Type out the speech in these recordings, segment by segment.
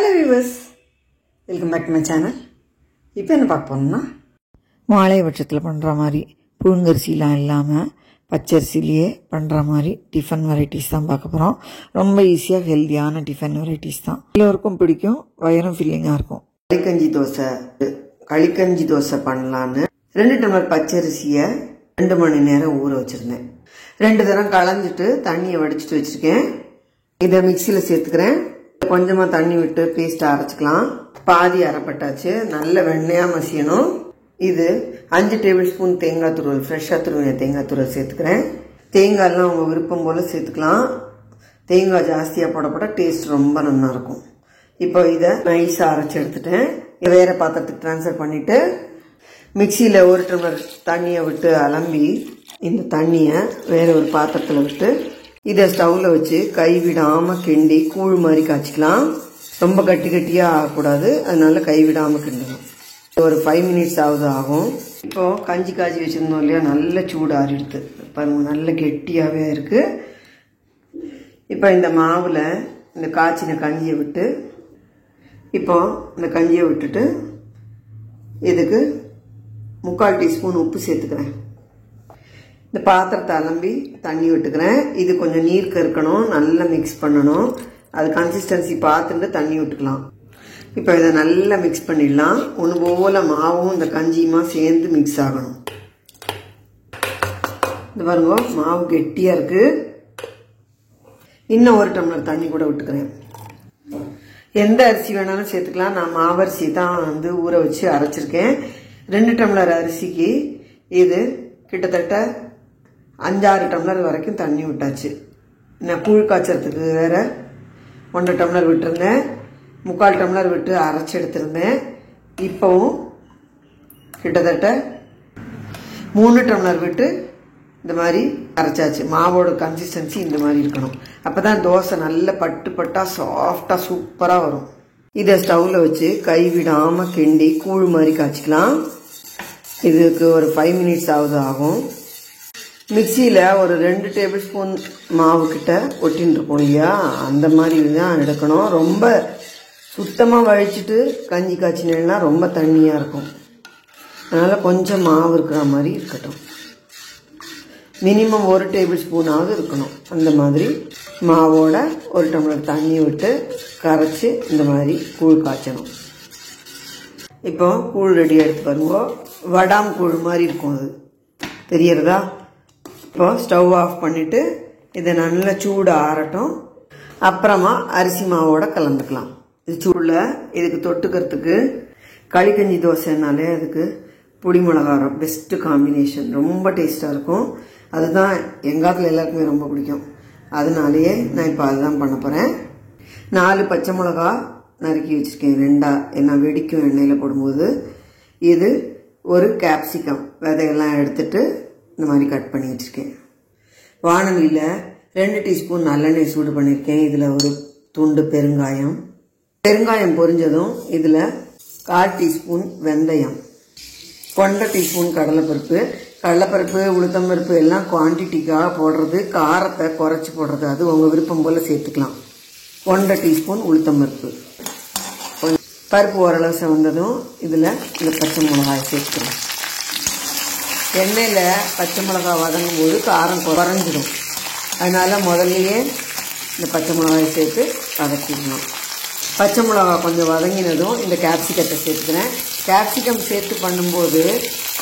Hello viewers, welcome back to my channel. இப்போ என்ன பார்க்க போறோம்னா வாழை பட்சத்தில் பண்ணுற மாதிரி புழுங்கரிசிலாம் இல்லாமல் பச்சரிசிலேயே பண்ணுற மாதிரி டிஃபன் வெரைட்டிஸ் தான் பார்க்க போகிறோம். ரொம்ப ஈஸியாக ஹெல்த்தியான டிஃபன் வெரைட்டிஸ் தான், எல்லோருக்கும் பிடிக்கும், வயிறும் ஃபில்லிங்காக இருக்கும். களிக்கஞ்சி தோசை பண்ணலான்னு 2 டம்ளர் பச்சரிசியை 2 மணி நேரம் ஊற வச்சுருந்தேன். 2 தரம் களைஞ்சிட்டு தண்ணியை வடிச்சிட்டு வச்சுருக்கேன். இதை மிக்சியில் சேர்த்துக்கிறேன். கொஞ்சமாக தண்ணி விட்டு பேஸ்ட் அரைச்சிக்கலாம். பாதி அரைப்பட்டாச்சு. நல்ல வெண்ணையாக மசியணும். இது 5 டேபிள் ஸ்பூன் தேங்காய் துருவல், ஃப்ரெஷ்ஷாக துருவின தேங்காய் துருவல் சேர்த்துக்கிறேன். தேங்காயெல்லாம் உங்கள் விருப்பம் போல் சேர்த்துக்கலாம். தேங்காய் ஜாஸ்தியாக போடப்பட டேஸ்ட் ரொம்ப நல்லாயிருக்கும். இப்போ இதை நைஸாக அரைச்சி எடுத்துட்டேன். வேறு பாத்திரத்துக்கு ட்ரான்ஸ்ஃபர் பண்ணிவிட்டு மிக்சியில் 1 டம்ளர் தண்ணியை விட்டு அலம்பி இந்த தண்ணியை வேறு ஒரு பாத்திரத்தில் விட்டு இதை ஸ்டவ்வில் வச்சு கைவிடாமல் கிண்டி கூழ் மாதிரி காய்ச்சிக்கலாம். ரொம்ப கட்டியாக ஆகக்கூடாது, அதனால கைவிடாமல் கிண்டணும். ஒரு 5 மினிட்ஸ் ஆகும். இப்போது கஞ்சி காய்ச்சி வச்சுருந்தோம் இல்லையா, நல்ல சூடு ஆறிடுது பாருங்கள், நல்ல கெட்டியாகவே இருக்குது. இப்போ இந்த மாவில் இந்த காய்ச்சின கஞ்சியை விட்டு இப்போது இந்த கஞ்சியை விட்டுட்டு இதுக்கு 3/4 டீஸ்பூன் உப்பு சேர்த்துக்கிறேன். இந்த பாத்திரத்தை அலம்பி தண்ணி விட்டுக்கிறேன். இது கொஞ்சம் நீர் கறக்கணும், நல்லா மிக்ஸ் பண்ணணும். அது கன்சிஸ்டன்சி பார்த்துட்டு தண்ணி விட்டுக்கலாம். இப்போ இதை நல்லா மிக்ஸ் பண்ணிடலாம். ஒன்று போல் மாவும் இந்த கஞ்சியுமா சேர்ந்து மிக்ஸ் ஆகணும். இந்த பாருங்க, மாவு கெட்டியாக இருக்குது. இன்னும் 1 டம்ளர் தண்ணி கூட விட்டுக்கிறேன். எந்த அரிசி வேணாலும் சேர்த்துக்கலாம். நான் மாவரிசி தான் ஊற வச்சு அரைச்சிருக்கேன். 2 டம்ளர் அரிசிக்கு இது கிட்டத்தட்ட 5-6 டம்ளர் வரைக்கும் தண்ணி விட்டாச்சு. நான் கூழ் காய்ச்சறதுக்கு வேற 1 டம்ளர் விட்டுருந்தேன். 3/4 டம்ளர் விட்டு அரைச்சி எடுத்திருந்தேன். இப்போவும் கிட்டத்தட்ட 3 டம்ளர் விட்டு இந்த மாதிரி அரைச்சாச்சு. மாவோட கன்சிஸ்டன்சி இந்த மாதிரி இருக்கணும். அப்போ தான் தோசை நல்ல பட்டா சாஃப்டாக சூப்பராக வரும். இதை ஸ்டவ்வில் வச்சு கைவிடாமல் கிண்டி கூழ் மாதிரி காய்ச்சிக்கலாம். இதுக்கு ஒரு 5 மினிட்ஸ் ஆகும். மிக்சியில் ஒரு 2 டேபிள் ஸ்பூன் மாவு கிட்ட ஒட்டின்னு இருக்கும் இல்லையா, அந்த மாதிரி தான் எடுக்கணும். ரொம்ப சுத்தமாக வழிச்சிட்டு கஞ்சி காய்ச்சினா ரொம்ப தண்ணியாக இருக்கும். அதனால் கொஞ்சம் மாவு இருக்கிற மாதிரி இருக்கட்டும். மினிமம் 1 டேபிள் ஸ்பூனாவது இருக்கணும். அந்த மாதிரி மாவோட 1 டம்ளர் தண்ணி விட்டு கரைச்சி இந்த மாதிரி கூழ் காய்ச்சணும். இப்போ கூழ் ரெடி எடுத்து பாருங்க. வடாம் கூழ் மாதிரி இருக்கும், அது தெரியறதா? இப்போ ஸ்டவ் ஆஃப் பண்ணிவிட்டு இதை நல்லா சூடு ஆறட்டும். அப்புறமா அரிசி மாவோட கலந்துக்கலாம். இது சூடில் இதுக்கு தொட்டுக்கிறதுக்கு களிக்கஞ்சி தோசைனாலே அதுக்கு பொடி மிளகாரம் பெஸ்ட்டு காம்பினேஷன், ரொம்ப டேஸ்ட்டாக இருக்கும். அதுதான் எங்காத்துல எல்லாருக்குமே ரொம்ப பிடிக்கும். அதனாலேயே நான் இப்போ அதுதான் பண்ண போகிறேன். 4 பச்சை மிளகா நறுக்கி வச்சுருக்கேன், 2ஆ, ஏன்னா வெடிக்கும் எண்ணெயில் போடும்போது. இது ஒரு கேப்சிகம் விதையெல்லாம் எடுத்துட்டு இந்த மாதிரி கட் பண்ணி வச்சுருக்கேன். வானலியில் 2 டீஸ்பூன் நல்லெண்ணெய் சூடு பண்ணியிருக்கேன். இதில் ஒரு துண்டு பெருங்காயம் பொரிஞ்சதும் இதில் 1/4 டீஸ்பூன் வெந்தயம், 1/2 டீஸ்பூன் கடலைப்பருப்பு உளுத்தம்பருப்பு எல்லாம் குவான்டிட்டிக்காக போடுறது, காரத்தை குறைச்சி போடுறது, அது உங்கள் விருப்பம் போல் சேர்த்துக்கலாம். 1/2 டீஸ்பூன் உளுத்தம்பருப்பு. பருப்பு ஓரளவு செவந்ததும் இதில் இந்த பச்சை மிளகாய் சேர்த்துக்கிறேன். எண்ணெயில் பச்சை மிளகாய் வதங்கும் போது காரம் குறைஞ்சிடும். அதனால் முதல்லையே இந்த பச்சை மிளகாயை சேர்த்து வதக்கிடணும். பச்சை மிளகாய் கொஞ்சம் வதங்கினதும் இந்த கேப்சிகத்தை சேர்த்துக்கிறேன். கேப்சிகம் சேர்த்து பண்ணும்போது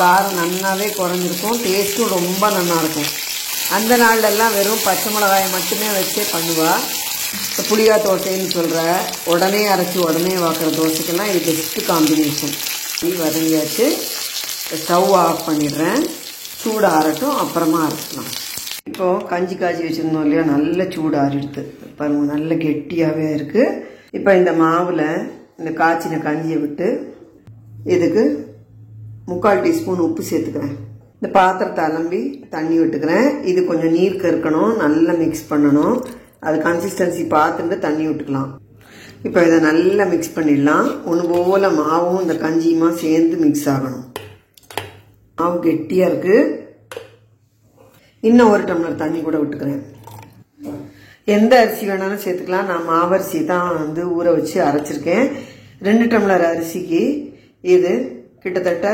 காரம் நன்னாவே குறைஞ்சிருக்கும், டேஸ்ட்டும் ரொம்ப நல்லாயிருக்கும். அந்த நாள்லெல்லாம் வெறும் பச்சை மிளகாயை மட்டுமே வச்சே பண்ணுவாள். இப்போ புளியா தோசைன்னு சொல்கிற உடனே அரைச்சி உடனே வாக்குற தோசைக்கெல்லாம் இது பெஸ்ட்டு காம்பினேஷன். வதங்கியாச்சு. ஸ்டவ் ஆஃப் பண்ணிடுறேன். சூடு ஆறட்டும், அப்புறமா அரைச்சிக்கலாம். இப்போது கஞ்சி காய்ச்சி வச்சுருந்தோம் இல்லையா, நல்ல சூடு ஆறிடுது பாருங்கள், நல்ல கெட்டியாகவே இருக்குது. இப்போ இந்த மாவில் இந்த காய்ச்சின கஞ்சியை விட்டு இதுக்கு 3/4 டீஸ்பூன் உப்பு சேர்த்துக்கிறேன். இந்த பாத்திரத்தை அலம்பி தண்ணி விட்டுக்கிறேன். இது கொஞ்சம் நீர் கறக்கணும், நல்லா மிக்ஸ் பண்ணணும். அது கன்சிஸ்டன்சி பார்த்துட்டு தண்ணி விட்டுக்கலாம். இப்போ இதை நல்லா மிக்ஸ் பண்ணிடலாம். ஒன்று போல் மாவும் இந்த கஞ்சியுமா சேர்ந்து மிக்ஸ் ஆகணும். மாவு கெட்டியாக இருக்குது. இன்னும் 1 டம்ளர் தண்ணி கூட விட்டுக்கிறேன். எந்த அரிசி வேணாலும் சேர்த்துக்கலாம். நான் மாவரிசி தான் வந்து ஊற வச்சு அரைச்சிருக்கேன். 2 டம்ளர் அரிசிக்கு இது கிட்டத்தட்ட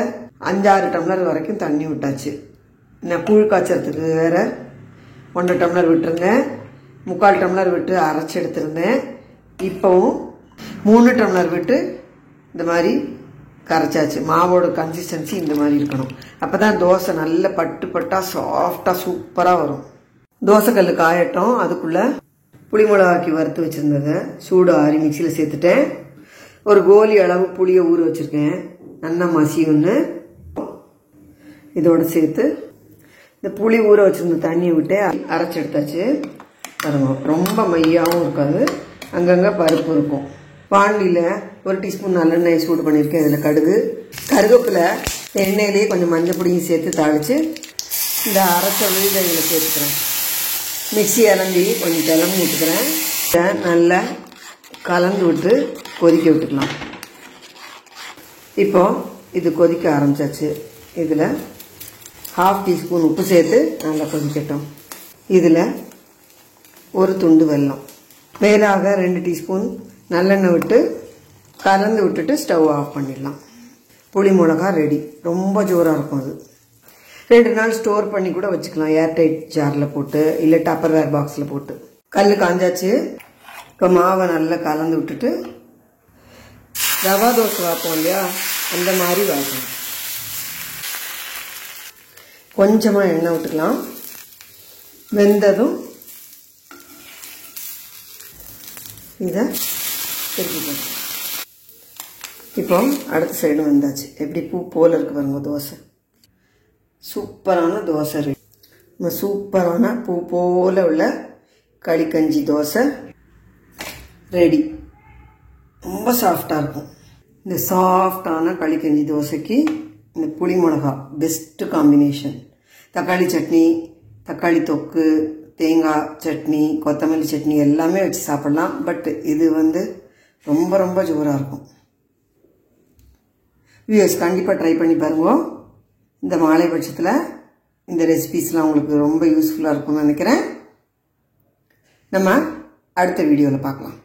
5-6 டம்ளர் வரைக்கும் தண்ணி விட்டாச்சு. நான் கூழ் காய்ச்சறதுக்கு வேற 1 டம்ளர் விட்டுருந்தேன். 3/4 டம்ளர் விட்டு அரைச்சி எடுத்திருந்தேன். இப்போவும் 3 டம்ளர் விட்டு இந்த மாதிரி கரைச்சாச்சு. மாவோட கன்சிஸ்டன்சி இந்த மாதிரி இருக்கணும். அப்போ தான் தோசை நல்ல பட்டு பட்டா சாஃப்டாக சூப்பராக வரும். தோசைக்கல் காயட்டும். அதுக்குள்ளே புளி மிளகாக்கி வறுத்து வச்சுருந்ததை சூடு ஆறி மிக்சியில் சேர்த்துட்டேன். ஒரு கோலி அளவு புளியை ஊற வச்சுருக்கேன். நல்லா மசியுன்னு இதோட சேர்த்து இந்த புளி ஊற வச்சுருந்த தண்ணியை விட்டு அரைச்சி எடுத்தாச்சு. பாருங்க, ரொம்ப மையாகவும் இருக்காது, அங்கங்கே பருப்பு இருக்கும். பாண்டியில் 1 டீஸ்பூன் நல்லெண்ணெய் சூடு பண்ணியிருக்கேன். இதில் கடுகு, கருவேப்பிலை, எண்ணெயிலேயே கொஞ்சம் மஞ்சள் பொடியும் சேர்த்து தாளித்து இந்த அரைச்ச விழுதை இதில் சேர்த்துக்கிறேன். மிக்சி இறங்கி கொஞ்சம் கிளம்பி விட்டுக்கிறேன். இதை நல்லா கலந்து விட்டு கொதிக்க விட்டுக்கலாம். இப்போது இது கொதிக்க ஆரம்பிச்சாச்சு. இதில் 1/2 டீஸ்பூன் உப்பு சேர்த்து நல்லா கொதிக்கட்டும். இதில் ஒரு துண்டு வெல்லம், மேலாக 2 டீஸ்பூன் நல்லெண்ணெய் விட்டு கலந்து விட்டுட்டு ஸ்டவ் ஆஃப் பண்ணிடலாம். புளி மிளகா ரெடி. ரொம்ப ஜோராக இருக்கும். அது 2 நாள் ஸ்டோர் பண்ணி கூட வச்சுக்கலாம். ஏர்டைட் ஜாரில் போட்டு இல்லை டப்பர்வேர் பாக்ஸில் போட்டு. கல் காஞ்சாச்சு. இப்போ மாவை நல்லா கலந்து விட்டுட்டு ரவா தோசை வைப்போம் இல்லையா, அந்த மாதிரி வைக்கணும். கொஞ்சமாக எண்ணெய் விட்டுக்கலாம். வெந்ததும் இதை திருப்பி. இப்போ அடுத்த சைடு வந்தாச்சு. எப்படி பூ போல இருக்கு பாருங்க தோசை. சூப்பரான தோசை ரெடி. நம்ம சூப்பரான பூ போல உள்ள களிக்கஞ்சி தோசை ரெடி. ரொம்ப சாஃப்டாக இருக்கும். இந்த சாஃப்டான களிக்கஞ்சி தோசைக்கு இந்த புளி மிளகா பெஸ்ட்டு காம்பினேஷன். தக்காளி சட்னி, தக்காளி தொக்கு, தேங்காய் சட்னி, கொத்தமல்லி சட்னி எல்லாமே வச்சு சாப்பிடலாம். பட் இது வந்து ரொம்ப ரொம்ப ஜோராக இருக்கும். வியூவர்ஸ் கண்டிப்பாக ட்ரை பண்ணி பாருங்க. இந்த மாலை பட்சத்தில் இந்த ரெசிபீஸ்லாம் உங்களுக்கு ரொம்ப யூஸ்ஃபுல்லாக இருக்கும்னு நினைக்கிறேன். நம்ம அடுத்த வீடியோவில் பார்க்கலாம்.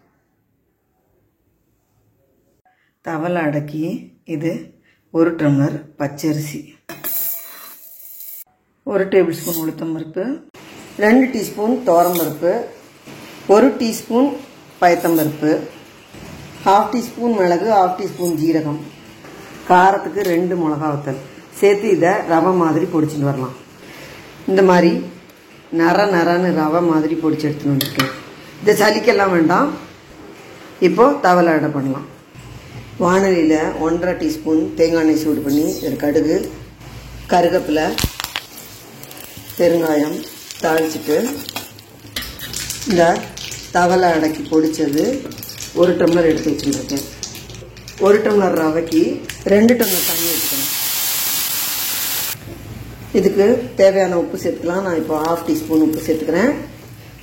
தவளை அடக்கி இது 1 டம்ளர் பச்சரிசி, 1 டேபிள் ஸ்பூன் உளுத்தம்பருப்பு, 2 டீஸ்பூன் துவரம்பருப்பு, 1 டீஸ்பூன் பயத்தம்பருப்பு, 1/2 டீஸ்பூன் மிளகு, 1/2 டீஸ்பூன் ஜீரகம், காரத்துக்கு 2 மிளகா வத்தல் சேர்த்து இதை ரவை மாதிரி பொடிச்சிட்டு வரலாம். இந்த மாதிரி நரன்னு ரவை மாதிரி பொடிச்சு எடுத்துன்னு வந்துருக்கேன். இதை சலிக்கெல்லாம் வேண்டாம். இப்போது தவளை அடை பண்ணலாம். வானலியில் 1/2 டீஸ்பூன் தேங்காய் எண்ணெய் சூடு பண்ணி இதில் கடுகு, கருவேப்பிலை, பெருங்காயம் தாளிச்சிட்டு இந்த தவளை அடக்கி பொடிச்சது 1 டம்ளர் எடுத்து வச்சுருக்கேன். 1 டம்ளர் ரவைக்கு 2 டம்ளர் தண்ணி வச்சுக்கணும். இதுக்கு தேவையான உப்பு சேர்த்துக்கலாம். நான் இப்போ 1/2 டீஸ்பூன் உப்பு சேர்த்துக்கிறேன்.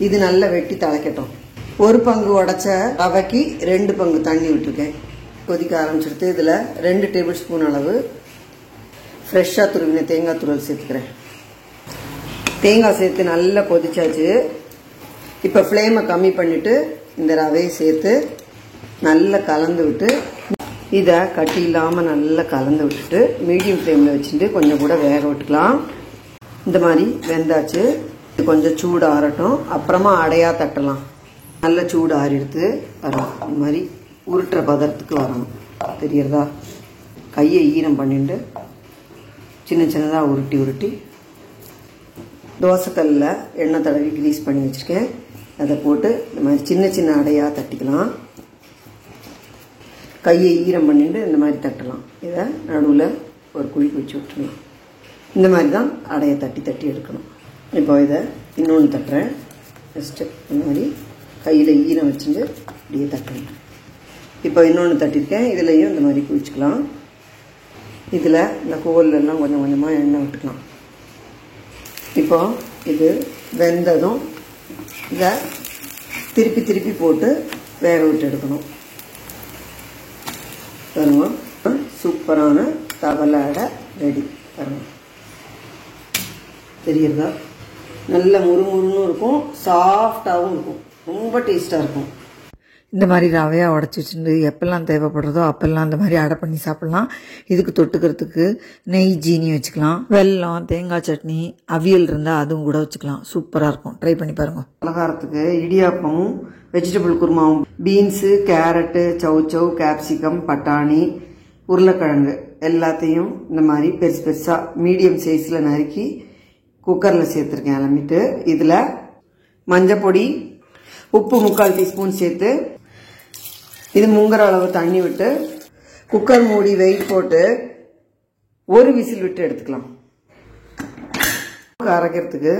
இது நல்லா வெட்டி திளைக்கட்டும். 1 பங்கு உடைச்ச ரவைக்கு 2 பங்கு தண்ணி விட்டுருக்கேன். கொதிக்க ஆரம்பிச்சுடுத்து. இதில் 2 டேபிள் ஸ்பூன் அளவு ஃப்ரெஷ்ஷாக துருவின தேங்காய் துருவல் சேர்த்துக்கிறேன். தேங்காய் சேர்த்து நல்லா கொதிச்சாச்சு. இப்போ ஃப்ளேமை கம்மி பண்ணிவிட்டு இந்த ரவையை சேர்த்து நல்லா கலந்து விட்டு இதை கட்டி இல்லாமல் நல்லா கலந்து விட்டுட்டு மீடியம் ஃப்ளேமில் வச்சுட்டு கொஞ்சம் கூட வேக விட்டுக்கலாம். இந்த மாதிரி வெந்தாச்சு. இது கொஞ்சம் சூடு ஆறட்டும். அப்புறமா அடையாக தட்டலாம். நல்ல சூடு ஆறிடுத்து வரும். இந்த மாதிரி உருட்டுற பதத்துக்கு வரணும். தெரியறதா? கையை ஈரம் பண்ணிட்டு சின்ன சின்னதாக உருட்டி தோசைக்கல்லில் எண்ணெய் தடவி கிரீஸ் பண்ணி வச்சுருக்கேன். அதை போட்டு இந்த மாதிரி சின்ன சின்ன அடையாக தட்டிக்கலாம். கையை ஈரம் பண்ணிட்டு இந்த மாதிரி தட்டலாம். இதை நடுவில் ஒரு குழி வச்சு விட்டுருலாம். இந்த மாதிரி தான் அடையை தட்டி எடுக்கணும். இப்போ இதை இன்னொன்று தட்டுறேன். ஃபஸ்ட்டு இந்த மாதிரி கையில் ஈரம் வச்சுட்டு அப்படியே தட்டணும். இப்போ இன்னொன்று தட்டியிருக்கேன். இதுலேயும் இந்த மாதிரி குளிச்சுக்கலாம். இதில் இந்த கோவிலெல்லாம் கொஞ்சம் கொஞ்சமாக எண்ணெய் விட்டுக்கலாம். இப்போ இது வெந்ததும் இதை திருப்பி போட்டு வேக விட்டு எடுக்கணும். பாருங்க, சூப்பரான தவளை அடை ரெடி. பாருங்க, தெரியுறதா? நல்ல முறுமுறுன்னு இருக்கும், சாஃப்டாகவும் இருக்கும். ரொம்ப டேஸ்ட்டாக இருக்கும். இந்த மாதிரி ரவையாக உடச்சி வச்சுட்டு எப்பெல்லாம் தேவைப்படுறதோ அப்பெல்லாம் அந்த மாதிரி அடை பண்ணி சாப்பிட்லாம். இதுக்கு தொட்டுக்கிறதுக்கு நெய் ஜீனி வச்சுக்கலாம், வெல்லம், தேங்காய் சட்னி, அவியல் இருந்தால் அதுவும் கூட வச்சுக்கலாம். சூப்பராக இருக்கும். ட்ரை பண்ணி பாருங்கள். பலகாரத்துக்கு இடியாப்பமும் வெஜிடபிள் குருமாவும், பீன்ஸு, கேரட்டு, சௌச்சௌ, கேப்சிகம், பட்டாணி, உருளைக்கிழங்கு எல்லாத்தையும் இந்த மாதிரி பெருசு பெருசாக மீடியம் சைஸில் நறுக்கி குக்கரில் சேர்த்துருக்கேன். அலம்பிட்டு இதில் மஞ்சள் பொடி, உப்பு 3/4 டீஸ்பூன் சேர்த்து இது முங்குற அளவு தண்ணி விட்டு குக்கர் மூடி வெயிட் போட்டு ஒரு விசில் விட்டு எடுத்துக்கலாம். அரைக்கிறதுக்கு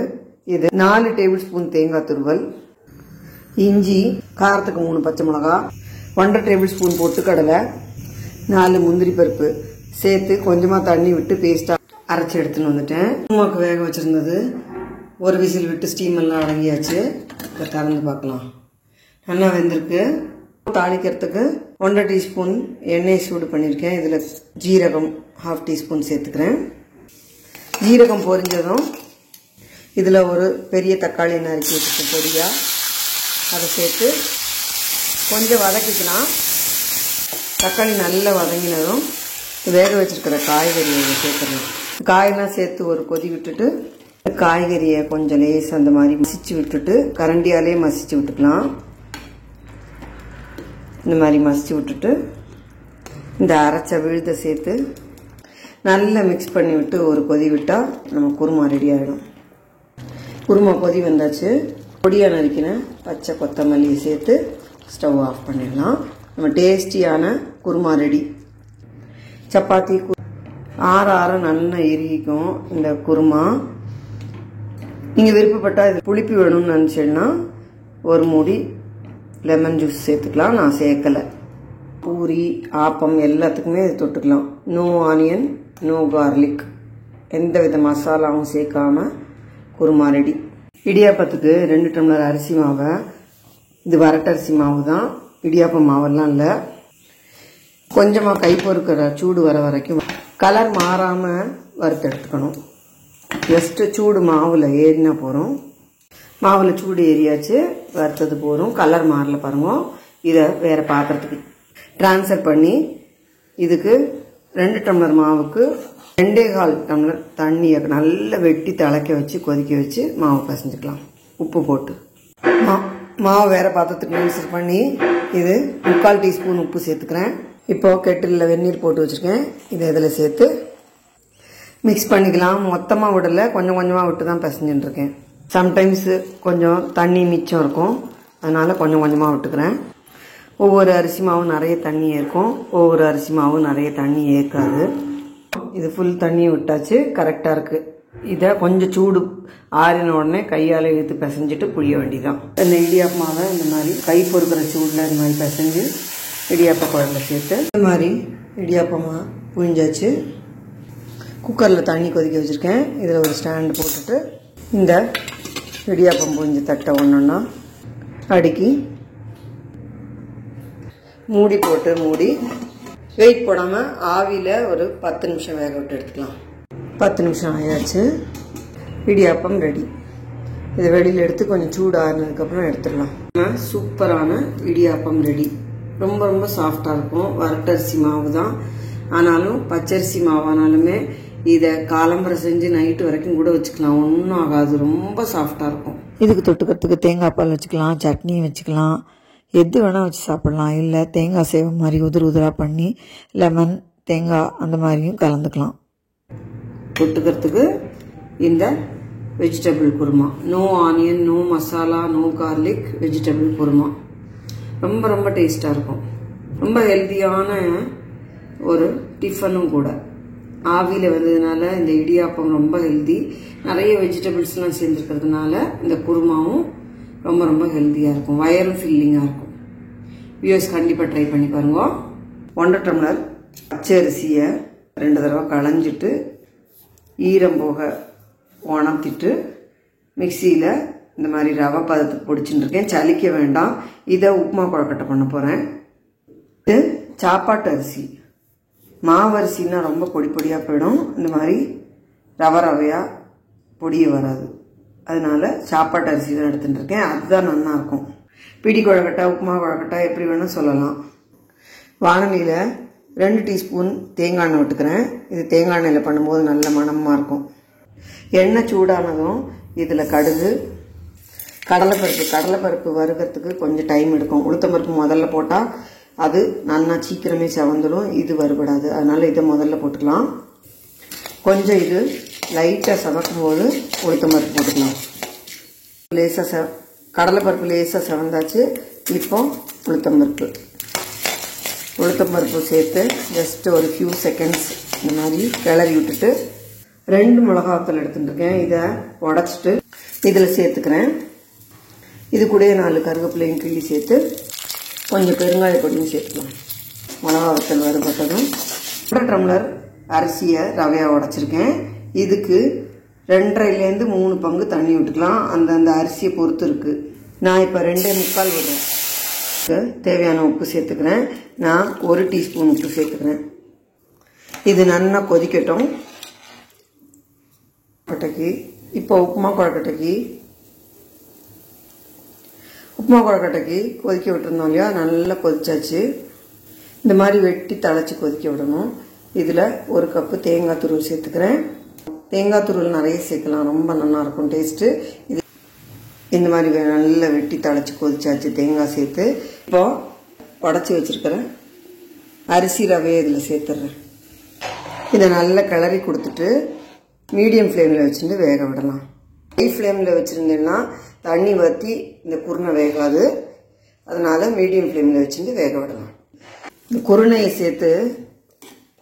இது 4 டேபிள் ஸ்பூன் தேங்காய் துருவல், இஞ்சி, காரத்துக்கு 3 பச்சை மிளகா, 1.5 டேபிள் ஸ்பூன் பொட்டுக்கடலை, 4 முந்திரி பருப்பு சேர்த்து கொஞ்சமாக தண்ணி விட்டு பேஸ்ட்டாக அரைச்சி எடுத்துன்னு வந்துட்டேன். உமாக்கு வேக வச்சுருந்தது ஒரு விசில் விட்டு ஸ்டீம் எல்லாம் அடங்கியாச்சு. இப்போ திறந்து பார்க்கலாம். நல்லா வெந்திருக்கு. தாளிக்கிறதுக்கு 1.5 டீஸ்பூன் எண்ணெய் சூடு பண்ணியிருக்கேன். இதில் ஜீரகம் 1/2 டீஸ்பூன் சேர்த்துக்கிறேன். ஜீரகம் பொரிஞ்சதும் இதில் ஒரு பெரிய தக்காளி நறுக்கி வச்சுருக்கேன் பொடியாக, அதை சேர்த்து கொஞ்சம் வதக்கிக்கலாம். தக்காளி நல்லா வதங்கினதும் வேக வச்சுருக்கிற காய்கறியை சேர்த்துடலாம். காயெல்லாம் சேர்த்து ஒரு கொதி விட்டுட்டு காய்கறியை கொஞ்சம் லேஸ் அந்த மாதிரி மசிச்சு விட்டுட்டு கரண்டியாலே மசிச்சு விட்டுக்கலாம். இந்த மாதிரி மசிச்சு விட்டுட்டு இந்த அரைச்ச விழுதை சேர்த்து நல்லா மிக்ஸ் பண்ணி விட்டு ஒரு கொதி விட்டால் நம்ம குருமா ரெடி ஆகிடும். குருமா கொதி வந்தாச்சு. பொடியாக நறுக்கின பச்சை கொத்தமல்லியை சேர்த்து ஸ்டவ் ஆஃப் பண்ணிடலாம். நம்ம டேஸ்டியான குருமா ரெடி. சப்பாத்தி ஆற நல்லா இறுகிக்கும் இந்த குருமா. நீங்கள் விருப்பப்பட்டால் இது புளிப்பு வேணும்னு நினச்சிங்கன்னா ஒரு மூடி லெமன் ஜூஸ் சேர்த்துக்கலாம். நான் சேர்க்கலை. பூரி, ஆப்பம் எல்லாத்துக்குமே இது தொட்டுக்கலாம். நோ ஆனியன், நோ கார்லிக், எந்த வித மசாலாவும் சேர்க்காம குருமா ரெடி. இடியாப்பத்துக்கு 2 டம்ளர் அரிசி மாவை, இது வரட்டரிசி மாவு தான், இடியாப்ப மாவெல்லாம் இல்லை. கொஞ்சமாக கை பொறுக்கிற சூடு வர வரைக்கும் கலர் மாறாமல் வறுத்து எடுத்துக்கணும். ஜஸ்ட்டு சூடு மாவில் ஏறினா போகிறோம். மாவில் சூடு ஏறியாச்சு, வறுத்தது போகிறோம். கலர் மாறல பாருங்க. இதை வேறு பாத்திரத்துக்கு ட்ரான்ஸ்ஃபர் பண்ணி இதுக்கு 2 டம்ளர் மாவுக்கு 2.25 டம்ளர் தண்ணியை நல்லா வெட்டி திளைக்க வச்சு கொதிக்க வச்சு மாவு பிசைஞ்சுக்கலாம். உப்பு போட்டு மாவு வேறு பாத்திரத்துக்கு ட்ரான்ஸ்ஃபர் பண்ணி இது 3/4 டீஸ்பூன் உப்பு சேர்த்துக்கிறேன். இப்போது கெட்டிலில் வெந்நீர் போட்டு வச்சுருக்கேன். இதை இதில் சேர்த்து மிக்ஸ் பண்ணிக்கலாம். மொத்தமாக விடலை, கொஞ்சம் கொஞ்சமாக விட்டு தான் பிசைஞ்சுட்டுருக்கேன். சம்டைம்ஸு கொஞ்சம் தண்ணி மிச்சம் இருக்கும், அதனால் கொஞ்சம் கொஞ்சமாக விட்டுக்கிறேன். ஒவ்வொரு அரிசி மாவும் நிறைய தண்ணி ஏற்கும், ஒவ்வொரு அரிசி மாவும் நிறைய தண்ணி ஏற்காது. இது ஃபுல் தண்ணியை விட்டாச்சு, கரெக்டாக இருக்குது. இதை கொஞ்சம் சூடு ஆறின உடனே கையால் இழுத்து பிசைஞ்சிட்டு புளிய வேண்டிதான். இந்த இடியாப்ப மாவை இந்த மாதிரி கை பொறுக்கிற சூடில் இந்த மாதிரி பிசைஞ்சு இடியாப்ப குழம்புல சேர்த்து இந்த மாதிரி இடியாப்பமாக புழிஞ்சாச்சு. குக்கரில் தண்ணி கொதிக்க வச்சுருக்கேன். இதில் ஒரு ஸ்டாண்டு போட்டுட்டு இந்த இடியாப்பம் புழிஞ்சு தட்டை ஒன்றா அடுக்கி மூடி போட்டு மூடி வெயிட் போடாமல் ஆவியில் ஒரு 10 நிமிஷம் வேக விட்டு எடுத்துக்கலாம். 10 நிமிஷம் ஆயாச்சு. இடியாப்பம் ரெடி. இதை வெளியில் எடுத்து கொஞ்சம் சூடு ஆறுனதுக்கப்புறம் எடுத்துடலாம். சூப்பரான இடியாப்பம் ரெடி. ரொம்ப ரொம்ப சாஃப்டாக இருக்கும். வரட்டரிசி மாவு தான், ஆனாலும் பச்சரிசி மாவானாலுமே இதை காலம்பரை செஞ்சு நைட்டு வரைக்கும் கூட வச்சுக்கலாம், ஒன்றும் ஆகாது. ரொம்ப சாஃப்டாக இருக்கும். இதுக்கு தொட்டுக்கிறதுக்கு தேங்காய் பால் வச்சுக்கலாம், சட்னி வச்சுக்கலாம், எது வேணால் வச்சு சாப்பிட்லாம். இல்லை தேங்காய் சேவை மாதிரி உதிராக பண்ணி லெமன், தேங்காய் அந்த மாதிரியும் கலந்துக்கலாம். தொட்டுக்கிறதுக்கு இந்த vegetable kurma, no onion, no masala, no garlic vegetable kurma ரொம்ப ரொம்ப டேஸ்ட்டாக இருக்கும். ரொம்ப ஹெல்த்தியான ஒரு டிஃபனும் கூட. ஆவியில் வந்ததுனால இந்த இடியாப்பம் ரொம்ப ஹெல்தி. நிறைய வெஜிடபிள்ஸ்லாம் சேர்ந்துருக்கிறதுனால இந்த குருமாவும் ரொம்ப ரொம்ப ஹெல்த்தியாக இருக்கும், வயரும் ஃபில்லிங்காக இருக்கும். வியூவர்ஸ் கண்டிப்பாக ட்ரை பண்ணி பாருங்க. 1.5 டம்ளர் பச்சரிசியை 2 தடவை களைஞ்சிட்டு ஈரம் போக உணர்த்திட்டு மிக்சியில் இந்த மாதிரி ரவை பதத்துக்கு பொடிச்சுட்டு இருக்கேன். சலிக்க வேண்டாம். இதை உப்புமா கொழுக்கட்டை பண்ண போகிறேன். இது சாப்பாட்டு அரிசி. மாவரிசின்னா ரொம்ப பொடி பொடியாக போயிடும். இந்த மாதிரி ரவை ரவையாக பொடியே வராது. அதனால சாப்பாட்டு அரிசி தான் எடுத்துகிட்டு இருக்கேன். அதுதான் நல்லாயிருக்கும். பிடி கொழக்கட்டை, உப்புமா கொழக்கட்டை எப்படி வேணால் சொல்லலாம். வானலியில் 2 டீஸ்பூன் தேங்காய் எண்ணெய் விட்டுக்கிறேன். இது தேங்காய் எண்ணெயில் பண்ணும்போது நல்ல மணமாக இருக்கும். எண்ணெய் சூடானதும் இதில் கடுகு, கடலைப்பருப்பு வறுக்கிறதுக்கு கொஞ்சம் டைம் எடுக்கும். உளுத்தம்பருப்பு முதல்ல போட்டால் அது நல்லா சீக்கிரமே செவந்துடும், இது வறுபடாது. அதனால் இதை முதல்ல போட்டுக்கலாம். கொஞ்சம் இது லைட்டாக செவக்கும் போது உளுத்தம்பருப்பு போட்டுக்கலாம். லேசாக கடலைப்பருப்பு லேசாக செவந்தாச்சு. இப்போ உளுத்தம்பருப்பு சேர்த்து ஜஸ்ட் ஒரு ஃபியூ செகண்ட்ஸ் இந்த மாதிரி கிளறி விட்டுட்டு 2 மிளகாத்தூள் எடுத்துட்டுருக்கேன். இதை உடச்சிட்டு இதில் சேர்த்துக்கிறேன். இது கூட 4 கருவேப்பிலையும் கிள்ளி சேர்த்து கொஞ்சம் பெருங்காய பொடியும் சேர்த்துக்கலாம். மிளகா வத்தல் வறுபட்டதும் 1 டம்ளர் அரிசியை ரவையாக உடச்சிருக்கேன். இதுக்கு 2.5லேருந்து 3 பங்கு தண்ணி விட்டுக்கலாம். அந்த அரிசியை பொறுத்து இருக்குது. நான் இப்போ 2.25 விடுறேன். தேவையான உப்பு சேர்த்துக்கிறேன். நான் 1 டீஸ்பூன் உப்பு சேர்த்துக்கிறேன். இது நல்லா கொதிக்கட்டும். இப்போ உப்புமா கொழக்கட்டைக்கு கொதிக்க விட்டுருந்தோம் இல்லையா, நல்லா கொதிச்சாச்சு. இந்த மாதிரி வெட்டி தழைச்சி கொதிக்க விடணும். இதில் 1 கப்பு தேங்காய் துருவல் சேர்த்துக்கிறேன். தேங்காய் துருவல் நிறைய சேர்க்கலாம், ரொம்ப நல்லாயிருக்கும் டேஸ்ட்டு. இது இந்த மாதிரி நல்லா வெட்டி தழைச்சி கொதிச்சாச்சு தேங்காய் சேர்த்து. இப்போ உடச்சி வச்சுருக்கிறேன் அரிசி ரவையை இதில் சேர்த்துட்றேன். இதை நல்லா கிளறி கொடுத்துட்டு மீடியம் ஃப்ளேமில் வச்சுட்டு வேக விடலாம். ஹை ஃப்ளேமில் வச்சுருந்தேன்னா தண்ணி வற்றி இந்த குருணை வேகாது. அதனால் மீடியம் ஃப்ளேமில் வச்சுட்டு வேக விடலாம். இந்த குருணையை சேர்த்து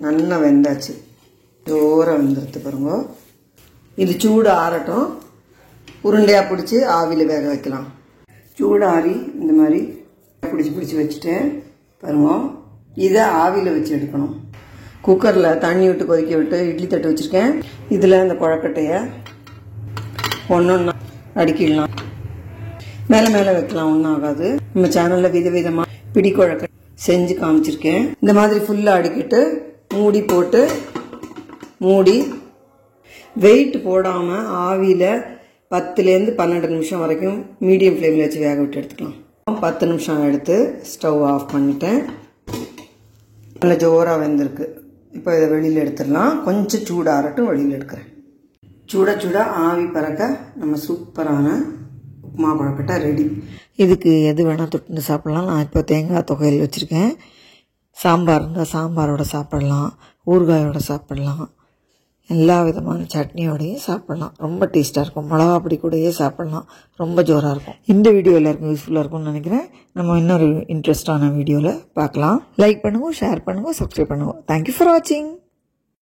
நல்லா வெந்தாச்சு, ஜோராக வெந்துடுத்து பாருங்க. இது சூடு ஆறட்டும். உருண்டையாக பிடிச்சி ஆவியில் வேக வைக்கலாம். சூடு ஆறி இந்த மாதிரி பிடிச்சி வச்சுட்டேன் பாருங்க. இதை ஆவியில் வச்சு எடுக்கணும். குக்கரில் தண்ணி விட்டு கொதிக்க விட்டு இட்லி தட்டு வச்சுருக்கேன். இதில் இந்த கொழக்கட்டையை ஒன்றொன்னா அடுக்கிடலாம். மேலே வைக்கலாம், ஒன்றும் ஆகாது. நம்ம சேனலில் விதவிதமாக பிடி கொழக்கட்டை செஞ்சு காமிச்சிருக்கேன். இந்த மாதிரி ஃபுல்லாக அடுக்கிட்டு மூடி போட்டு வெயிட் போடாமல் ஆவியில் 10லேருந்து 12 நிமிஷம் வரைக்கும் மீடியம் ஃப்ளேமில் வச்சு வேக விட்டு எடுத்துக்கலாம். 10 நிமிஷம் எடுத்து ஸ்டவ் ஆஃப் பண்ணிட்டேன். நல்லா ஜோராக வெந்திருக்கு. இப்போ இதை வெளியில் எடுத்துடலாம். கொஞ்சம் சூடாகட்டும், வெளியில் எடுக்கிறேன். சூட ஆவி பறக்க நம்ம சூப்பரான உப்புமா கொழக்கட்டை ரெடி. இதுக்கு எது வேணால் தொட்டு சாப்பிட்லாம். நான் இப்போ தேங்காய் துவையல் வச்சுருக்கேன். சாம்பார் இருந்தால் சாம்பாரோட சாப்பிட்லாம், ஊறுகாயோட சாப்பிட்லாம், எல்லா விதமான சட்னியோடையும் சாப்பிட்லாம். ரொம்ப டேஸ்ட்டாக இருக்கும். மிளகா பொடி கூடயே சாப்பிட்லாம். ரொம்ப ஜோராக இருக்கும். இந்த வீடியோ எல்லாருக்கும் யூஸ்ஃபுல்லாக இருக்கும்னு நினைக்கிறேன். நம்ம இன்னொரு இன்ட்ரெஸ்டான வீடியோவில் பார்க்கலாம். லைக் பண்ணுங்கள், ஷேர் பண்ணுங்கள், சப்ஸ்கிரைப் பண்ணுங்கள். தேங்க்யூ ஃபார் வாட்சிங்.